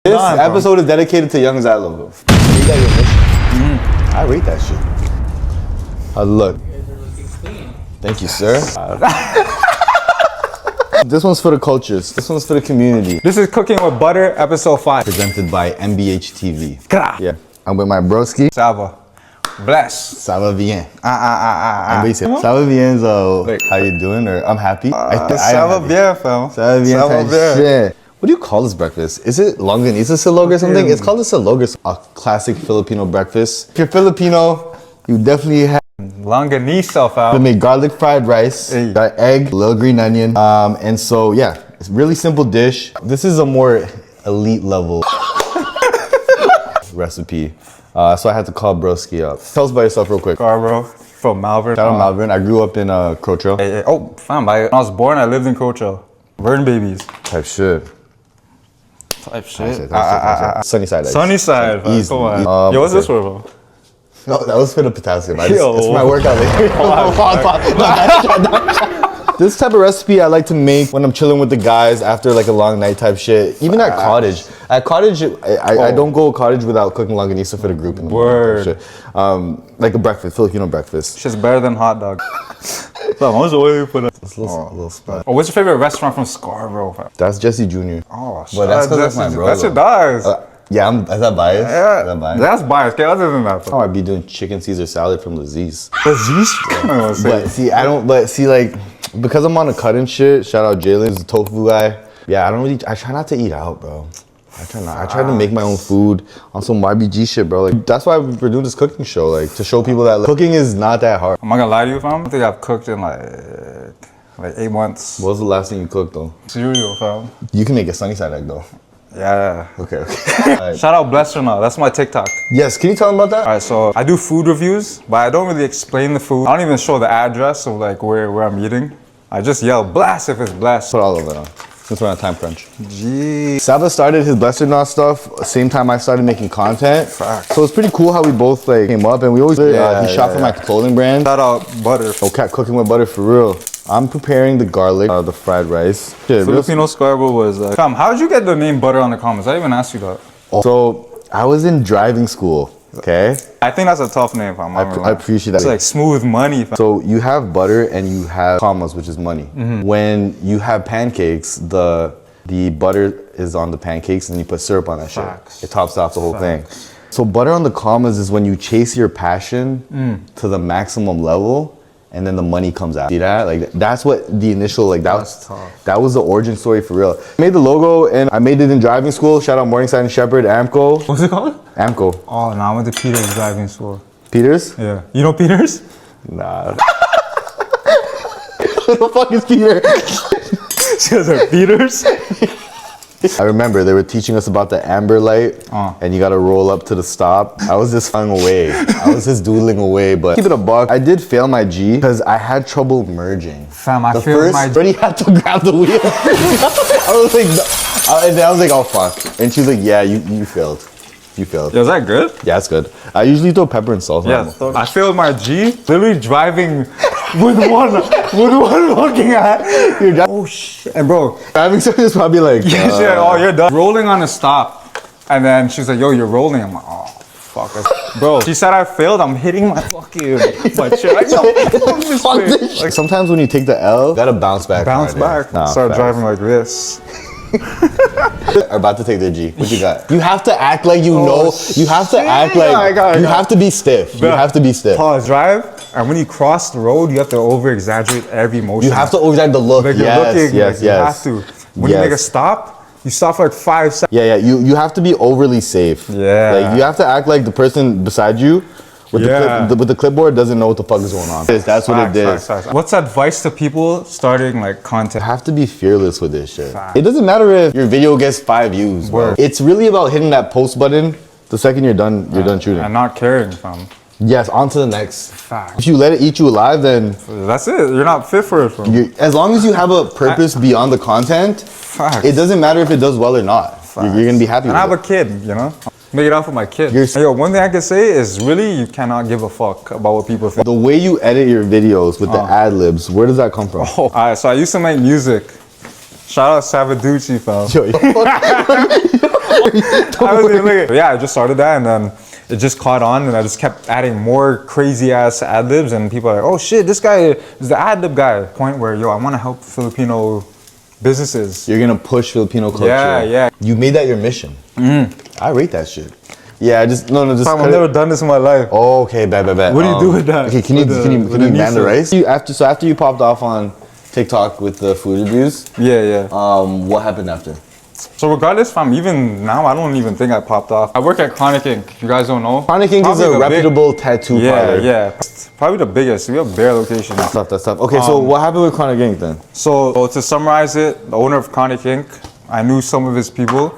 This Done, episode is dedicated to Young Zat logo. I rate that shit. How's it look? You guys are looking clean. Thank you, sir. This one's for the cultures. This one's for the community. This is Cooking with Butter, episode 5. Presented by MBHTV. Gra. Yeah. I'm with my broski. Sava. Bless. Sava bien. Sava bien's how you doing? Or I'm happy. Sava bien, fam. Sava bien type shit. What do you call this breakfast? Is it Longanisa silog or something? It's called a silog, a classic Filipino breakfast. If you're Filipino, you definitely have Longanisa, fam. to make garlic fried rice, got egg, little green onion. And so, yeah, it's a really simple dish. This is a more elite level recipe. So I had to call broski up. Tell us about yourself real quick. Scarborough, from Malvern. Shout out Malvern. I grew up in Crocho. Hey, oh, fam, when I was born, I lived in Crocho. Burn babies. Type shit. Type shit. Sunny side. Sunnyside, fam. Easy. Come on. Yo, what's this for, bro? No, that was for the potassium. Yo. It's my workout later. This type of recipe I like to make when I'm chilling with the guys after like a long night type shit. Even at cottage. At cottage, I don't go cottage without cooking longanisa for the group. In the Word. Shit. Like a breakfast, Filipino breakfast. Shit's better than hot dog. Fam, what's the way you put it? It's a little spot. Oh, what's your favorite restaurant from Scarborough, fam? That's Jesse Jr. Oh, shit. But that's because that's my bro. That's your dogs. Yeah, is that biased? Yeah, Is that biased? that's biased. Okay, other than that, I might be doing chicken Caesar salad from Laziz. Laziz? But see, like, because I'm on a cut and shit, shout out Jalen, he's a tofu guy. Yeah, I try not to eat out, bro. I try to make my own food on some YBG shit, bro. Like, that's why we're doing this cooking show, like, to show people that like, cooking is not that hard. I'm not gonna lie to you, fam. I think I've cooked in like 8 months. What was the last thing you cooked, though? Cereal, fam. You can make a sunny side egg, though. Yeah. Okay. Right. Shout out Bless or Not. That's my TikTok. Yes, can you tell them about that? Alright, so I do food reviews, but I don't really explain the food. I don't even show the address of like where I'm eating. I just yell blast if it's blessed. Put all of it on, since we're on a time crunch. Gee. Sava started his Blessed or Not stuff same time I started making content. Facts. So it's pretty cool how we both like came up, and we always he shot for my clothing brand. Shout out Butter. Okay, Cooking with Butter for real. I'm preparing the garlic, the fried rice. Shit, Filipino Scarborough was like, fam, how did you get the name Butter on the comments? I didn't even asked you that. So I was in driving school, okay? I think that's a tough name, fam. I appreciate that. It's like smooth money, fam. So you have butter and you have commas, which is money. When you have pancakes, the butter is on the pancakes and you put syrup on that Facts. shit. It tops off the whole thing. So butter on the commas is when you chase your passion to the maximum level and then the money comes out. See that? Like, that's what the initial, like, that was the origin story for real. I made the logo and I made it in driving school. Shout out Morningside and Shepherd, AMCO. What's it called? AMCO. Oh, no, I went to Peter's driving school. Peters? Yeah. You know Peter's? Nah. Who the fuck is Peter? She was like, Peter's? I remember they were teaching us about the amber light and you gotta roll up to the stop. I was just flying away. I was just doodling away, but keep it a buck. I did fail my G because I had trouble merging. Fam, I failed my G. Already had to grab the wheel. I was like, no. And I was like, oh fuck. And she was like, yeah, you failed. You failed. Yeah, is that good? Yeah, it's good. I usually throw pepper and salt. Yeah, I failed my G. Literally driving with one looking at. Oh shit! And bro, driving service is probably like. Yeah, shit. Oh, you're done. Rolling on a stop, and then she's like, "Yo, you're rolling." I'm like, "Oh, fuck." Bro, she said I failed. I'm hitting my fucking my shit. Like, yo, fuck this. Like, sometimes when you take the L, you gotta bounce back. Bounce back. Nah, start driving like this. Are about to take their G. What you got? You have to act like you know. You have to act like you have to be stiff. You have to be stiff. Pause, drive, and when you cross the road, you have to over exaggerate every motion. You have to over exaggerate the look. Like you're looking. Yes. You have to. When you make a stop, you stop for like 5 seconds. Yeah. You have to be overly safe. Yeah. Like you have to act like the person beside you with the clipboard doesn't know what the fuck is going on. That's what it did. What's advice to people starting like content? You have to be fearless with this shit. It doesn't matter if your video gets 5 views, bro. It's really about hitting that post button the second you're done shooting. And not caring, fam. Yes, on to the next. Fact. If you let it eat you alive, then that's it. You're not fit for it, fam. As long as you have a purpose beyond the content, it doesn't matter if it does well or not. You're gonna be happy with it. I have a kid, you know? Make it out for my kid. Yo, one thing I can say is really you cannot give a fuck about what people think. The way you edit your videos with the ad-libs, where does that come from? Oh, alright, so I used to make music. Shout out Savaducci, fam. Yeah, I just started that, and then it just caught on, and I just kept adding more crazy ass ad libs, and people are like, oh shit, this guy is the ad lib guy. Point where, yo, I want to help Filipino businesses. You're gonna push Filipino culture. Yeah. You made that your mission. I rate that shit. Yeah, just I've never done this in my life. Oh, okay, bet. What do you do with that? Okay, can you man the rice? After you popped off on TikTok with the food reviews. Yeah. What happened after? So regardless, fam, even now, I don't even think I popped off. I work at Chronic Ink. You guys don't know? Chronic Ink is a reputable tattoo parlor. Yeah. Probably the biggest. We have bare locations. That's tough. Okay, so what happened with Chronic Ink then? So to summarize it, the owner of Chronic Ink, I knew some of his people,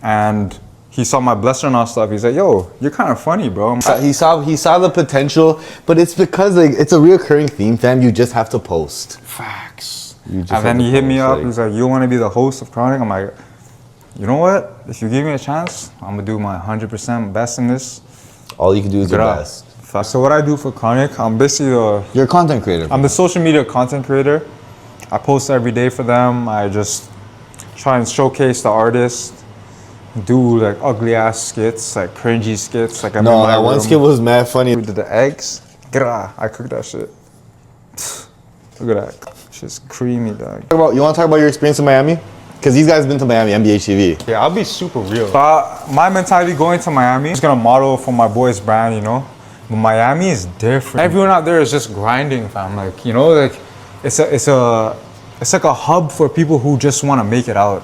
and he saw my Blesser and all stuff. He's like, yo, you're kind of funny, bro. He saw the potential, but it's because like it's a reoccurring theme, fam. You just have to post. Facts. And then he hit me up. He's like, you want to be the host of Chronic? I'm like, you know what? If you give me a chance, I'm gonna do my 100% best in this. All you can do is your best. So what I do for Chronic, I'm basically you're a content creator. I'm the social media content creator. I post every day for them. I just try and showcase the artist. Do like ugly ass skits, like cringy skits. Like that one skit was mad funny. We did the eggs. I cooked that shit. Look at that. Shit's creamy, dog. You want to talk about your experience in Miami? Because these guys been to Miami, MBHTV. Yeah, I'll be super real. My mentality going to Miami, I'm just gonna model for my boy's brand, you know? But Miami is different. Everyone out there is just grinding, fam. Like, you know, like it's like a hub for people who just want to make it out.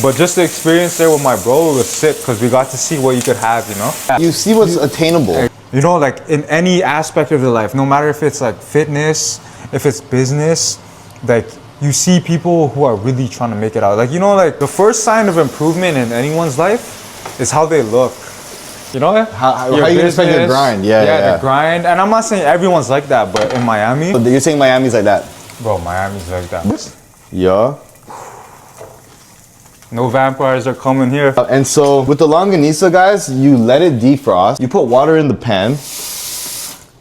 But just the experience there with my bro was sick because we got to see what you could have, you know? You see what's attainable. You know, like in any aspect of your life, no matter if it's like fitness, if it's business, like you see people who are really trying to make it out. Like, you know, like the first sign of improvement in anyone's life is how they look. You know? How you expect your grind. Yeah, the grind. And I'm not saying everyone's like that, but in Miami. But you're saying Miami's like that? Bro, Miami's like that. Yeah. No vampires are coming here. And so with the Longanisa, guys, you let it defrost. You put water in the pan,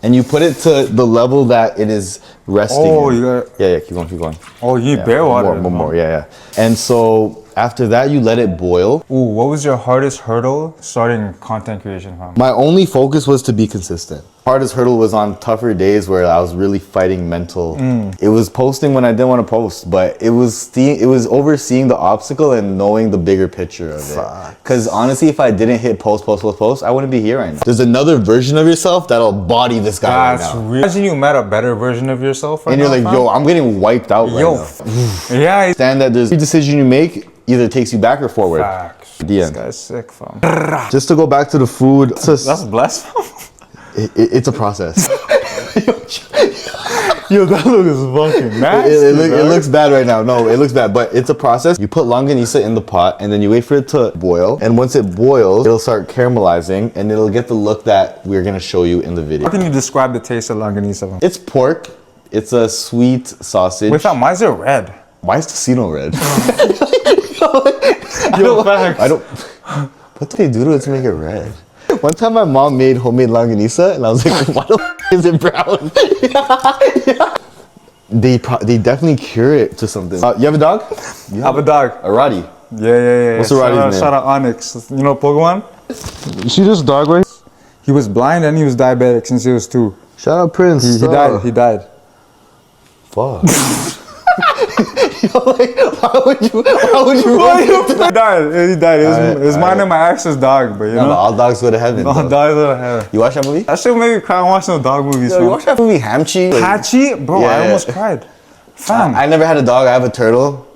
and you put it to the level that it is resting. Oh, you got. Yeah, keep going. Oh, you need bare water. One more. Yeah. And so after that, you let it boil. Ooh, what was your hardest hurdle starting content creation, fam? My only focus was to be consistent. Hardest hurdle was on tougher days where I was really fighting mental. It was posting when I didn't want to post, but it was overseeing the obstacle and knowing the bigger picture of it. Because honestly, if I didn't hit post, I wouldn't be here right now. There's another version of yourself that'll body this guy right now. Imagine you met a better version of yourself right now. And you're like, yo, I'm getting wiped out right now. Yeah. Understand that there's every decision you make either takes you back or forward. Facts. This guy's sick, fam. Just to go back to the food. That's blessed. It's a process. Yo, that look is fucking nasty. It looks bad right now. No, it looks bad, but it's a process. You put Longanisa in the pot and then you wait for it to boil. And once it boils, it'll start caramelizing and it'll get the look that we're gonna show you in the video. How can you describe the taste of Longanisa? It's pork. It's a sweet sausage. Wait, why is it red? Why is Tocino red? I don't. What do they do to it to make it red? One time my mom made homemade Longanisa and I was like, why the is it brown? They definitely cure it to something. You have a dog? I have a dog. A Roddy? Yeah. What's the Roddy's name? Shout out Onyx. You know Pokemon? You see this dog right? He was blind and he was diabetic since he was 2. Shout out Prince. He died. Fuck. Yo, like, why would you He died. It was mine and my ex's dog, but you know. All dogs go to heaven. All dogs go to heaven. You watch that movie? That shit made me cry watching no dog movies. You watch that movie Hamchi? Hachi? Bro, I almost cried. Fam. I never had a dog. I have a turtle.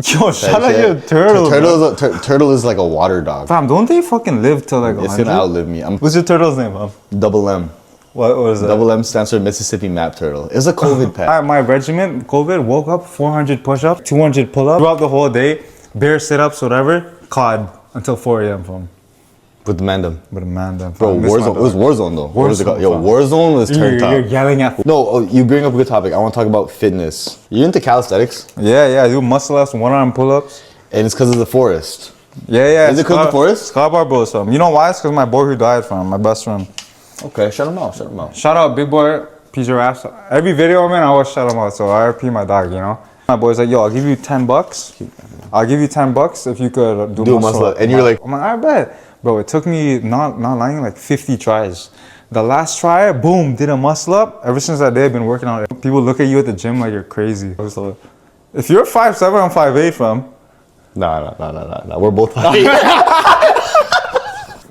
Yo, shout out your turtle. Turtle is like a water dog. Fam, don't they fucking live till like 100? It's gonna outlive me. What's your turtle's name, fam? Double M. What is that? Double M stands for Mississippi Map Turtle. It's a COVID pet. My regiment, COVID, woke up 400 push-ups, 200 pull-ups throughout the whole day, bare sit-ups, whatever. COD until 4 a.m. from. With the Mandem. Bro, Warzone. It was Warzone though. What was it called? Yo, Warzone was turned up. You're yelling at. No, you bring up a good topic. I want to talk about fitness. You into calisthenics? Yeah. I do muscle ups, one-arm pull-ups. And it's because of the forest. Yeah. Is it because of the forest? It's called our bros. You know why? It's because my boy who died from my best friend. Okay, shut him out. Shout out, big boy, piece of ass. Every video I'm in, I always shout him out. So I RP my dog, you know. My boy's like, yo, I'll give you $10. I'll give you $10 if you could do a muscle up. And you're like, I'm like, I bet. Bro, it took me, not lying, like 50 tries. The last try, boom, did a muscle up. Ever since that day, I've been working on it. People look at you at the gym like you're crazy. So, if you're 5'7", I'm 5'8", fam. Nah. We're both 5'8".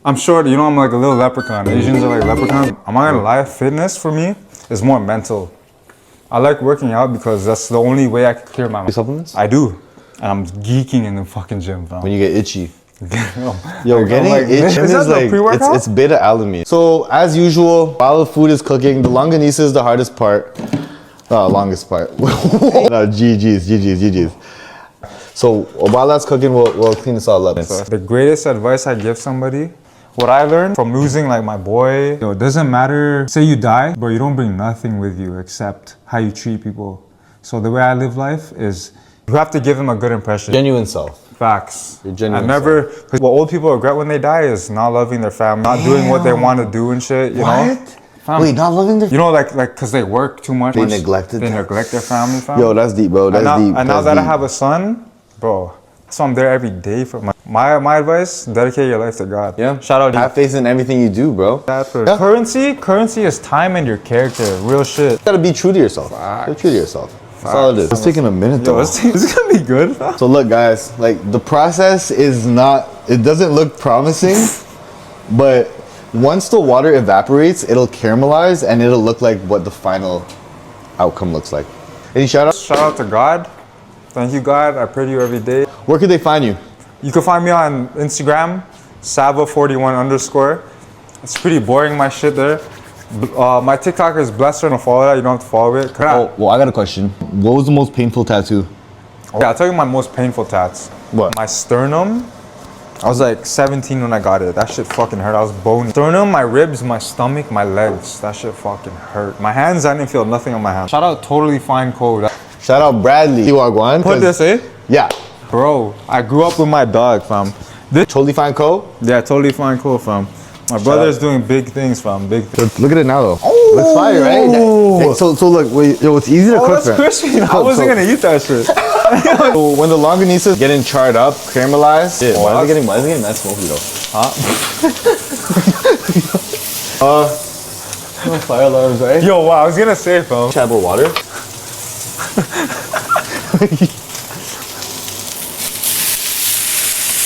I'm short, you know, I'm like a little leprechaun. Asians are like leprechauns. I'm not gonna lie, fitness for me is more mental. I like working out because that's the only way I can clear my mind. Supplements? I do. And I'm geeking in the fucking gym, fam. When you get itchy. Yo, getting itchy is like, it's beta alanine. So, as usual, while the food is cooking, the longanisa is the hardest part. Longest part. No, GG's. So, while that's cooking, we'll clean this all up. So, the greatest advice I give somebody, what I learned from losing like my boy, it doesn't matter, say you die, but you don't bring nothing with you except how you treat people. So the way I live life is, you have to give them a good impression. Genuine self. Facts. Your genuine I never, because what old people regret when they die is not loving their family, not doing what they want to do and shit, you know? Wait, not loving their... You know, like, because they work too much. They neglected They them. neglect their family, fam. Yo, that's deep, bro. That's deep. And now that I have a son, bro, so I'm there every day for my advice, dedicate your life to God. Yeah. Shout out. Have faith in everything you do, bro. Yeah. Currency is time and your character. Real shit. You gotta be true to yourself. Be true to yourself. That's all it is. It's taking a minute though. This is gonna be good. So look, guys, like the process is not, it doesn't look promising, but once the water evaporates, it'll caramelize and it'll look like what the final outcome looks like. Any shout outs? Shout out to God. Thank you, God. I pray to you every day. Where could they find you? You can find me on Instagram, Sava41_. It's pretty boring, my shit there. My TikToker is Blesser, and follow that. You don't have to follow it. Oh, well, I got a question. What was the most painful tattoo? Yeah, I'll tell you my most painful tats. What? My sternum. I was like 17 when I got it. That shit fucking hurt. I was bony. Sternum, my ribs, my stomach, my legs. That shit fucking hurt. My hands, I didn't feel nothing on my hands. Shout out Totally Fine Code. Shout out Bradley. Put this, eh? Yeah. Bro, I grew up with my dog, fam. Totally Fine Co? Yeah, Totally Fine Code, fam. My brother's doing big things, fam. Big things. Look at it now, though. Oh, looks fire, right? So look, yo, it's easy to cook. That's crispy. I wasn't gonna eat that shit. So when the longanisa is getting charred up, caramelized, why is it getting that smoky though? No fire alarms, right? Yo, wow, I was gonna say, fam. Tap of water.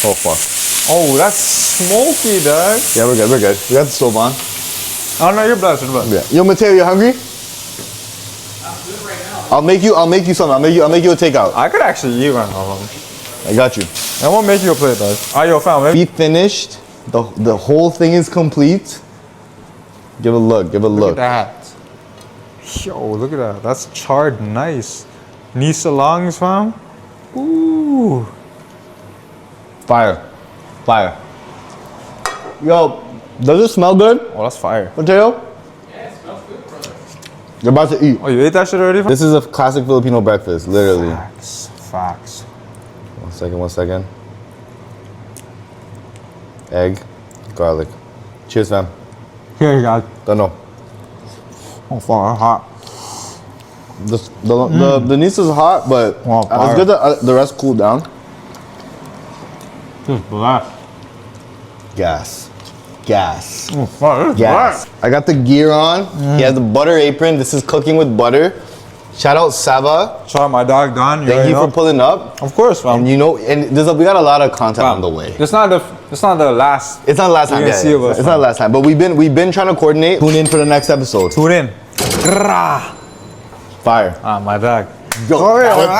Oh fuck. Oh, that's smoky, dog. Yeah, we're good. We got the stove on. Oh no, you're blessed. Yeah. Yo, Mateo, you hungry? I'll make you something. I'll make you a takeout. I could actually eat right now. I got you. I won't make you a plate, dog. Alright, yo, fam. Be finished. The whole thing is complete. Give a look. Look at that. Yo, look at that. That's charred nice. Nisa longs, fam. Ooh. Fire. Yo, does it smell good? Oh, that's fire. Mateo? Yeah, it smells good, bro. You're about to eat. Oh, you ate that shit already, fam? This is a classic Filipino breakfast, literally. Facts. 1 second. Egg, garlic. Cheers, fam. Here you go. Don't know. Oh, fire, hot. The Nisa's hot, but it's good that the rest cooled down. Just blast. Gas. Oh, fire. Gas. I got the gear on. He has the butter apron. This is cooking with butter. Shout out Sava. Shout out my dog Don. Thank you for pulling up. Of course, fam. And we got a lot of content on the way. It's not the last. It's not the last time. It's not the last time. But we've been trying to coordinate. Tune in for the next episode. Tune in. Fire. My dog. Yo, that was